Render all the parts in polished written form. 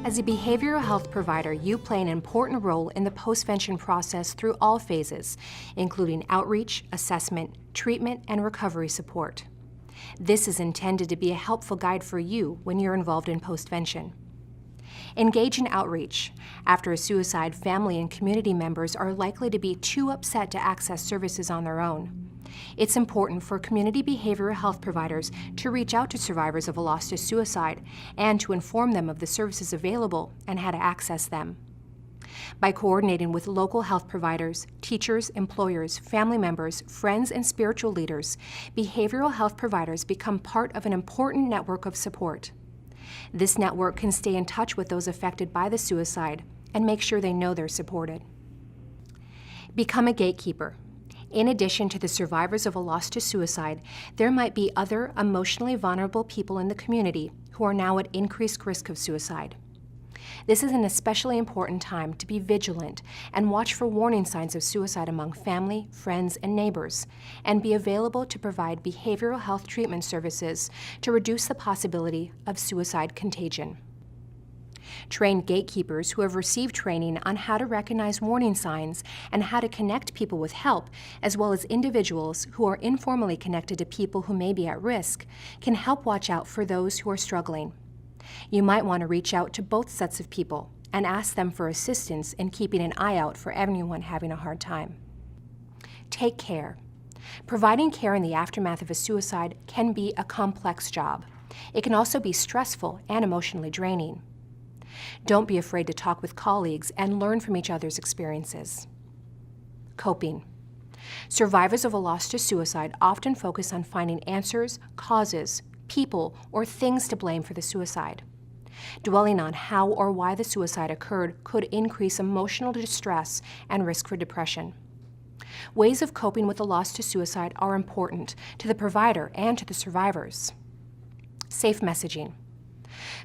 As a behavioral health provider, you play an important role in the postvention process through all phases, including outreach, assessment, treatment, and recovery support. This is intended to be a helpful guide for you when you're involved in postvention. Engage in outreach. After a suicide, family and community members are likely to be too upset to access services on their own. It's important for community behavioral health providers to reach out to survivors of a loss to suicide and to inform them of the services available and how to access them. By coordinating with local health providers, teachers, employers, family members, friends, and spiritual leaders, behavioral health providers become part of an important network of support. This network can stay in touch with those affected by the suicide and make sure they know they're supported. Become a gatekeeper. In addition to the survivors of a loss to suicide, there might be other emotionally vulnerable people in the community who are now at increased risk of suicide. This is an especially important time to be vigilant and watch for warning signs of suicide among family, friends, and neighbors, and be available to provide behavioral health treatment services to reduce the possibility of suicide contagion. Train gatekeepers who have received training on how to recognize warning signs and how to connect people with help, as well as individuals who are informally connected to people who may be at risk, can help watch out for those who are struggling. You might want to reach out to both sets of people and ask them for assistance in keeping an eye out for anyone having a hard time. Take care. Providing care in the aftermath of a suicide can be a complex job. It can also be stressful and emotionally draining. Don't be afraid to talk with colleagues and learn from each other's experiences. Coping. Survivors of a loss to suicide often focus on finding answers, causes, people, or things to blame for the suicide. Dwelling on how or why the suicide occurred could increase emotional distress and risk for depression. Ways of coping with a loss to suicide are important to the provider and to the survivors. Safe messaging.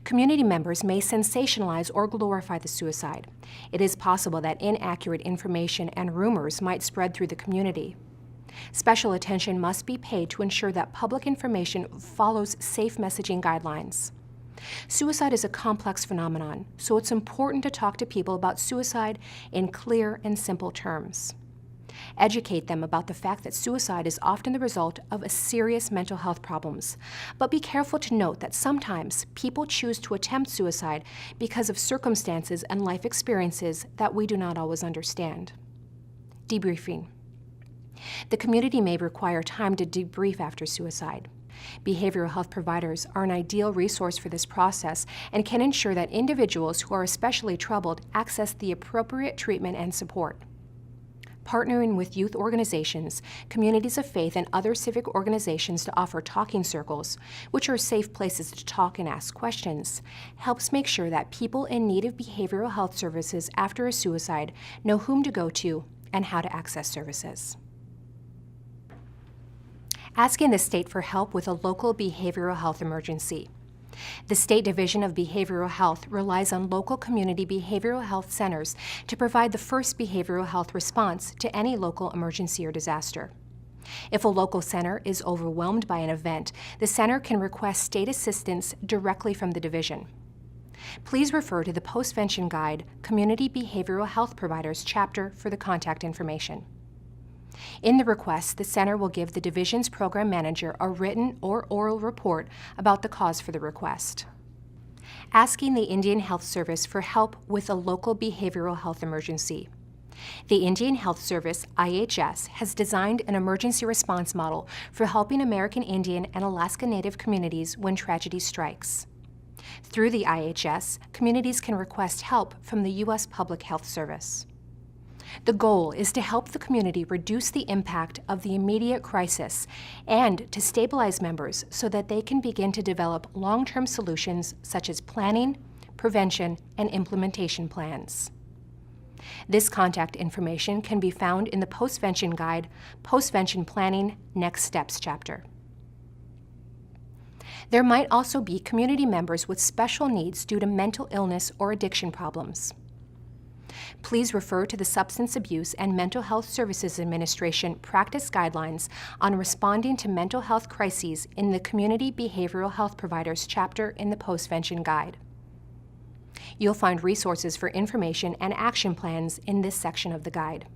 Community members may sensationalize or glorify the suicide. It is possible that inaccurate information and rumors might spread through the community. Special attention must be paid to ensure that public information follows safe messaging guidelines. Suicide is a complex phenomenon, so it's important to talk to people about suicide in clear and simple terms. Educate them about the fact that suicide is often the result of serious mental health problems, but be careful to note that sometimes people choose to attempt suicide because of circumstances and life experiences that we do not always understand. Debriefing. The community may require time to debrief after suicide. Behavioral health providers are an ideal resource for this process and can ensure that individuals who are especially troubled access the appropriate treatment and support. Partnering with youth organizations, communities of faith, and other civic organizations to offer talking circles, which are safe places to talk and ask questions, helps make sure that people in need of behavioral health services after a suicide know whom to go to and how to access services. Asking the state for help with a local behavioral health emergency. The State Division of Behavioral Health relies on local community behavioral health centers to provide the first behavioral health response to any local emergency or disaster. If a local center is overwhelmed by an event, the center can request state assistance directly from the division. Please refer to the Postvention Guide, Community Behavioral Health Providers chapter for the contact information. In the request, the center will give the division's program manager a written or oral report about the cause for the request. Asking the Indian Health Service for help with a local behavioral health emergency. The Indian Health Service, IHS, has designed an emergency response model for helping American Indian and Alaska Native communities when tragedy strikes. Through the IHS, communities can request help from the U.S. Public Health Service. The goal is to help the community reduce the impact of the immediate crisis and to stabilize members so that they can begin to develop long-term solutions such as planning, prevention, and implementation plans. This contact information can be found in the Postvention Guide, Postvention Planning Next Steps chapter. There might also be community members with special needs due to mental illness or addiction problems. Please refer to the Substance Abuse and Mental Health Services Administration practice guidelines on responding to mental health crises in the Community Behavioral Health Providers chapter in the Postvention Guide. You'll find resources for information and action plans in this section of the guide.